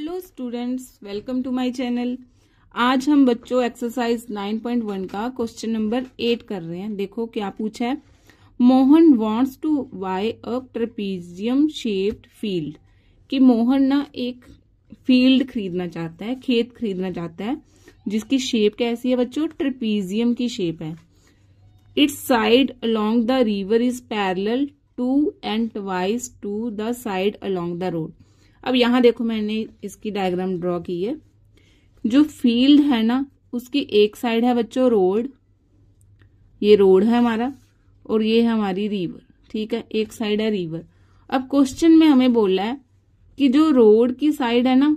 Hello students, welcome to my channel. आज हम बच्चों एक्सरसाइज 9.1 का क्वेश्चन नंबर 8 कर रहे हैं। देखो क्या पूछा है। Mohan wants to buy a trapezium shaped field. कि मोहन ना एक फील्ड खरीदना चाहता है, खेत खरीदना चाहता है जिसकी शेप कैसी है बच्चों, ट्रेपीजियम की शेप है। Its side along the river is parallel to and twice to the side along the road. अब यहां देखो मैंने इसकी डायग्राम ड्रॉ की है। जो फील्ड है ना उसकी एक साइड है बच्चों रोड, ये रोड है हमारा, और ये है हमारी रिवर। ठीक है, एक साइड है रिवर। अब क्वेश्चन में हमें बोला है कि जो रोड की साइड है ना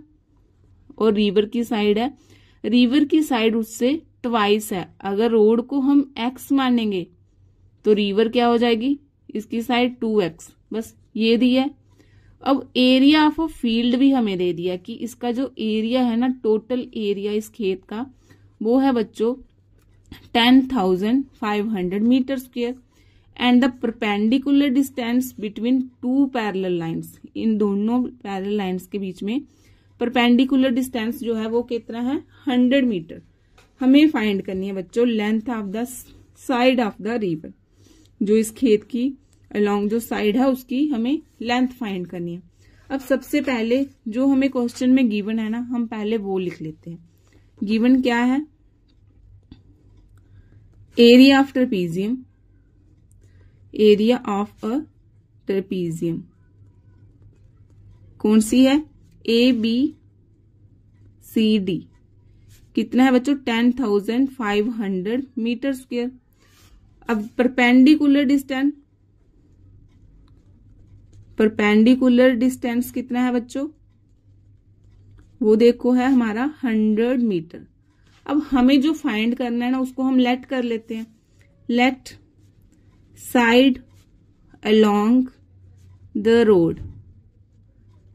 और रिवर की साइड है, रिवर की साइड उससे ट्वाइस है। अगर रोड को हम एक्स मानेंगे तो रिवर क्या हो जाएगी, इसकी साइड 2x। बस ये दिया है। अब एरिया ऑफ अ फील्ड भी हमें दे दिया कि इसका जो एरिया है ना, टोटल एरिया इस खेत का, वो है बच्चों 10,500 metre square. And the perpendicular distance between two parallel lines, इन दोनों पैरेलल लाइंस के बीच में परपेंडिकुलर डिस्टेंस जो है वो कितना है, 100 मीटर। हमें फाइंड करनी है बच्चों length of the side of the river. जो इस खेत की अलोंग जो साइड है उसकी हमें लेंथ फाइंड करनी है। अब सबसे पहले जो हमें क्वेश्चन में गिवन है ना, हम पहले वो लिख लेते हैं। गिवन क्या है, area of trapezium, area of a trapezium कौन सी है, ABCD। कितना है बच्चों, 10,500 मीटर स्क्वायर। अब परपेंडिकुलर डिस्टेंस कितना है बच्चों, वो देखो है हमारा 100 मीटर। अब हमें जो फाइंड करना है ना उसको हम लेट कर लेते हैं। Let side along the road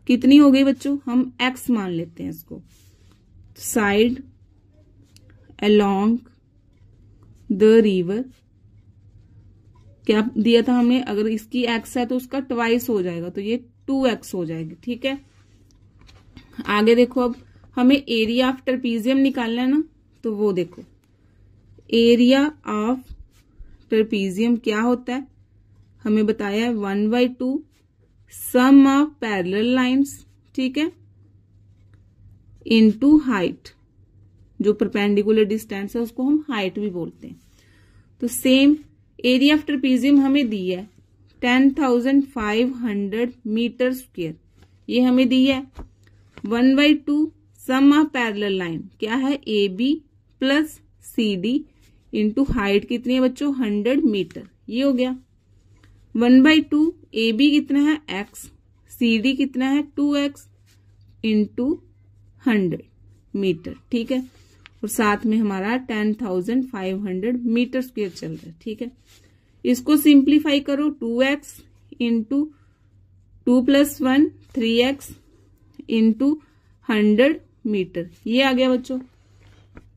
कितनी हो गई बच्चों, हम x मान लेते हैं इसको। साइड अलोंग द रिवर क्या दिया था हमने, अगर इसकी x है तो उसका ट्वाइस हो जाएगा, तो ये 2x हो जाएगी। ठीक है, आगे देखो। अब हमें एरिया ऑफ ट्रेपीजियम निकालना है ना, तो वो देखो एरिया ऑफ ट्रेपीजियम क्या होता है, हमें बताया है 1/2 सम ऑफ पैरेलल लाइंस। ठीक है, इनटू हाइट। जो परपेंडिकुलर डिस्टेंस है उसको हम हाइट भी बोलते हैं। तो सेम एरिया ऑफ ट्रेपीजियम हमें दी है 10,500 मीटर स्क्वायर, ये हमें दी है। 1/2 सम ऑफ पैरेलल लाइन क्या है, AB plus CD into height कितनी है बच्चों, 100 मीटर, ये हो गया। 1/2 AB कितना है x, CD कितना है 2x इंटू 100 मीटर। ठीक है, और साथ में हमारा 10,500 मीटर स्क्वायर चल रहा है। ठीक है, इसको सिंप्लीफाई करो, 2x into 2 + 1 3x into 100 metre, ये आ गया बच्चों।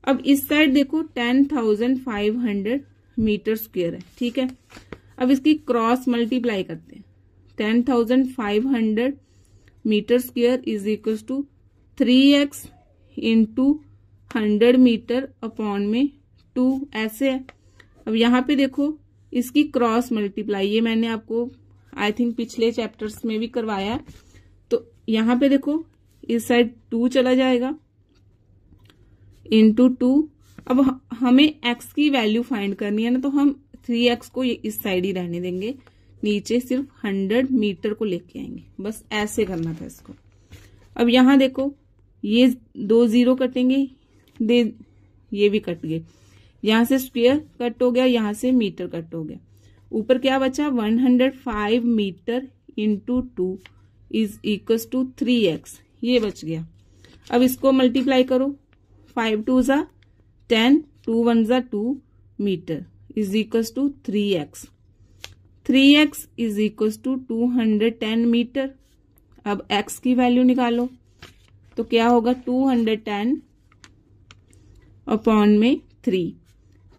अब इस साइड देखो 10,500 मीटर स्क्वायर है। ठीक है, अब इसकी क्रॉस मल्टीप्लाई करते हैं। 10,500 metre square is equal to 3x into 100 metre upon में 2, ऐसे है। अब यहाँ पे देखो इसकी क्रॉस मल्टीप्लाई, ये मैंने आपको आई थिंक पिछले चैप्टर्स में भी करवाया है। तो यहाँ पे देखो इस साइड 2 चला जाएगा इंटू 2। अब हमें x की वैल्यू फाइंड करनी है ना, तो हम 3x को इस साइड ही रहने देंगे, नीचे सिर्फ 100 मीटर को लेके आएंगे। बस ऐसे करना था इसको। अब यहाँ देखो ये 2 0 कटेंगे, ये भी कट गए, यहां से स्क्वायर कट हो गया, यहां से मीटर कट हो गया। ऊपर क्या बचा, 105 metre into 2 is equal to 3x, ये बच गया। अब इसको मल्टीप्लाई करो, 5 2 = 10, 2 1 = 2 metre is equal to 3x। 3x is equal to 210 metre. अब x की वैल्यू निकालो, तो क्या होगा, 210 अपॉन में 3,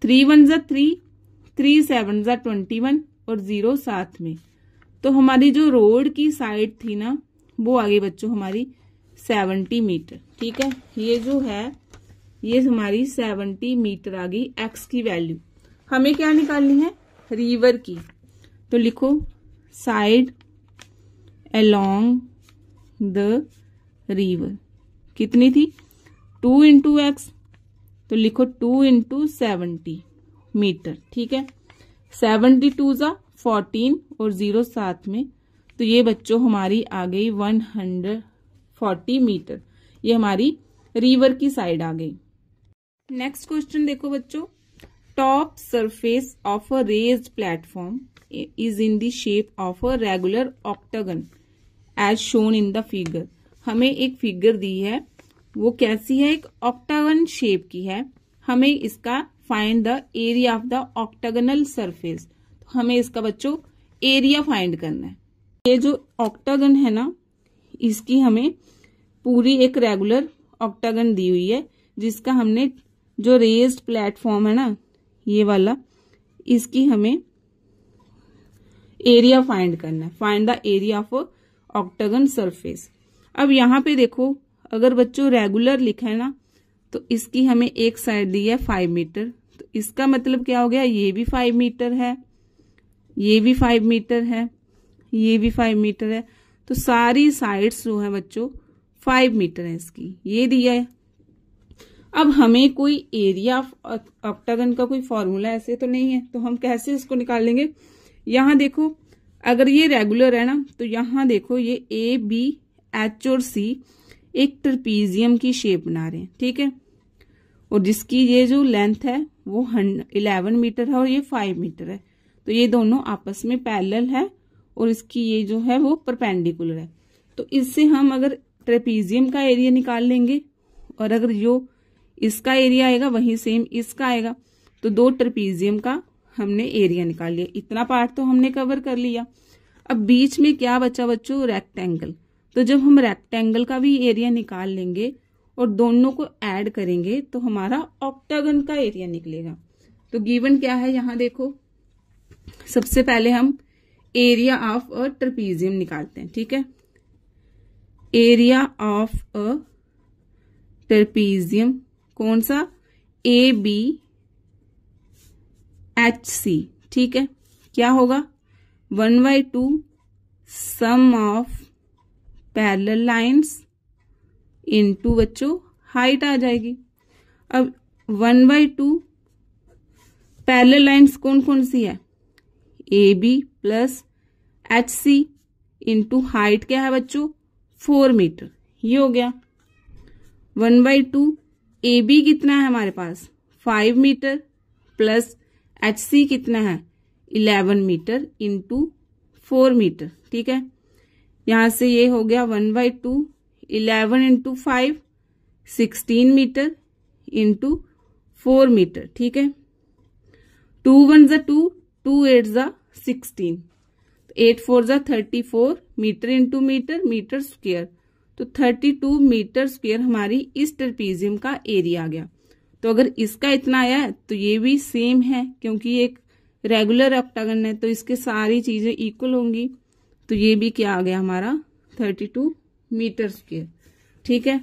3 1 = 3, 3 7 = 21 और 0 साथ में। तो हमारी जो रोड की साइड थी ना वो आ गई बच्चों हमारी 70 मीटर। ठीक है, ये जो है ये हमारी 70 मीटर आ गई एक्स की वैल्यू। हमें क्या निकालनी है, रिवर की। तो लिखो साइड अलोंग द रिवर कितनी थी, 2 इंटू एक्स। तो लिखो 2 इंटू 70 मीटर। ठीक है, 72 जा 14 और 0 साथ में, तो ये बच्चों हमारी आ गई 140 मीटर। ये हमारी रिवर की साइड आ गई। नेक्स्ट क्वेश्चन देखो बच्चों, top surface of a raised platform is in the shape of a regular octagon as shown in the figure. हमें एक फिगर दी है, वो कैसी है, एक ऑक्टागन शेप की है। हमें इसका find the area of the octagonal surface. तो हमें इसका बच्चों एरिया फाइंड करना है। ये जो ऑक्टागन है ना, इसकी हमें पूरी एक रेगुलर ऑक्टागन दी हुई है, जिसका हमने जो रेज्ड प्लेटफॉर्म है ना ये वाला, इसकी हमें एरिया फाइंड करना है। Find the area of octagon surface. अब यहाँ पे देखो, अगर बच्चों रेगुलर लिखा है ना, तो इसकी हमें एक साइड दी है 5 मीटर। तो इसका मतलब क्या हो गया, ये भी 5 मीटर है, ये भी 5 मीटर है, ये भी 5 मीटर है। तो सारी साइड्स जो है बच्चों 5 मीटर है इसकी, ये दिया है। अब हमें कोई एरिया ऑफ ऑक्टागन का कोई फॉर्मूला ऐसे तो नहीं है, तो हम कैसे इसको निकाल लेंगे। यहां देखो, अगर ये रेगुलर है ना, तो यहां देखो ये ए बी एच और सी एक ट्रपीजियम की शेप बना रहे हैं। ठीक है, और जिसकी ये जो लेंथ है वो 11 मीटर है और ये 5 मीटर है। तो ये दोनों आपस में पैरेलल है और इसकी ये जो है वो परपेंडिकुलर है। तो इससे हम अगर ट्रेपीजियम का एरिया निकाल लेंगे, और अगर जो इसका एरिया आएगा वही सेम इसका आएगा, तो दो ट्रेपीजियम का हमने एरिया निकाल लिया। इतना पार्ट तो हमने कवर कर लिया। अब बीच में क्या बचा बच्चों, रेक्टेंगल। तो जब हम रेक्टेंगल का भी एरिया निकाल लेंगे और दोनों को ऐड करेंगे तो हमारा ऑक्टागन का एरिया निकलेगा। तो गिवन क्या है यहाँ देखो, सबसे पहले हम एरिया ऑफ अ ट्रेपीजियम निकालते हैं। ठीक है, एरिया ऑफ अ ट्रेपीजियम कौन सा, ए बी एच सी। ठीक है, क्या होगा, 1/2 sum of parallel lines into बच्चों हाइट आ जाएगी। अब 1/2 पैरेलल लाइंस कौन कौन सी है, A B plus H C into height क्या है बच्चों 4 मीटर। ये हो गया 1/2 ए बी कितना है हमारे पास 5 मीटर प्लस एच सी कितना है 11 मीटर इंटू 4 मीटर। ठीक है, यहां से ये हो गया 1/2 11 इंटू 5 16 मीटर इंटू 4 मीटर। ठीक है, 2 1 जा 2, 2 8 जा 16, 8 4 जा 34 metre into metre, metre square. तो 32 मीटर स्क्वायर हमारी इस ट्रेपीजियम का एरिया आ गया। तो अगर इसका इतना आया है तो ये भी सेम है, क्योंकि ये एक रेगुलर ऑक्टागन है तो इसके सारी चीजें इक्वल होंगी। तो ये भी क्या आ गया हमारा 32 मीटर स्क्वायर। ठीक है,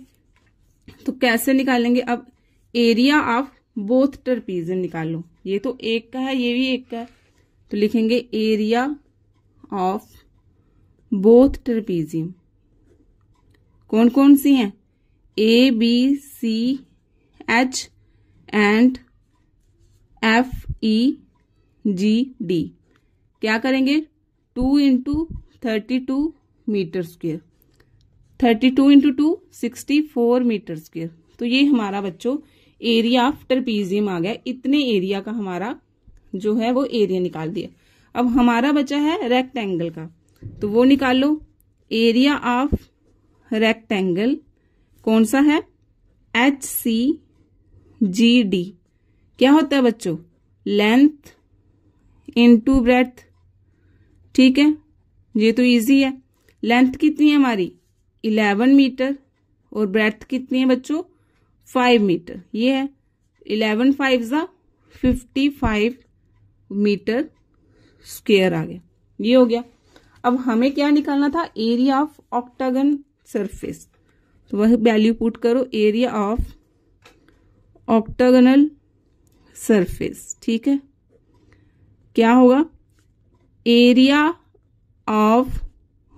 तो कैसे निकालेंगे, अब एरिया ऑफ बोथ ट्रेपीजियम निकालो। ये तो एक का है, ये भी एक का है, तो लिखेंगे एरिया ऑफ बोथ ट्रेपीजियम। कौन कौन सी हैं, A B C H and F E G D. क्या करेंगे 2 into 32 metre square, 32 into 2 64 metre square. तो ये हमारा बच्चों एरिया ऑफ ट्रेपीजियम आ गया। इतने एरिया का हमारा जो है वो एरिया निकाल दिया। अब हमारा बचा है रेक्टेंगल का, तो वो निकालो। एरिया ऑफ रेक्टेंगल कौन सा है, एच सी जी डी। क्या होता है बच्चों, लेंथ इनटू ब्रेड्थ। ठीक है, ये तो इजी है। लेंथ कितनी है हमारी 11 मीटर और ब्रेड्थ कितनी है बच्चों 5 मीटर। ये है 11 5 जा 55 मीटर स्क्वायर आ गया। ये हो गया। अब हमें क्या निकालना था, एरिया ऑफ ऑक्टागन सरफेस। तो वह वैल्यू पुट करो, एरिया ऑफ ऑक्टागोनल सरफेस। ठीक है, क्या होगा, एरिया ऑफ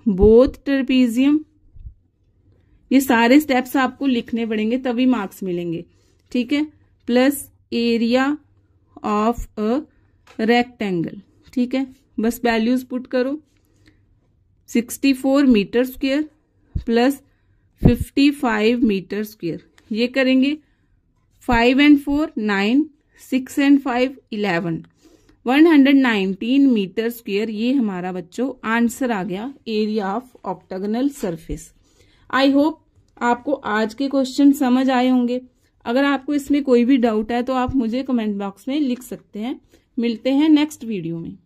बोथ ट्रेपीजियम। ये सारे स्टेप्स आपको लिखने पड़ेंगे तभी मार्क्स मिलेंगे। ठीक है, plus area of a rectangle. ठीक है, बस वैल्यूज पुट करो, 64 metre square plus 55 metre square. ये करेंगे 5 and 4 9, 6 and 5 11, 119 मीटर स्क्वायर। ये हमारा बच्चों आंसर आ गया area of octagonal surface. I hope आपको आज के क्वेश्चन समझ आए होंगे। अगर आपको इसमें कोई भी डाउट है तो आप मुझे कमेंट बॉक्स में लिख सकते हैं। मिलते हैं नेक्स्ट वीडियो में।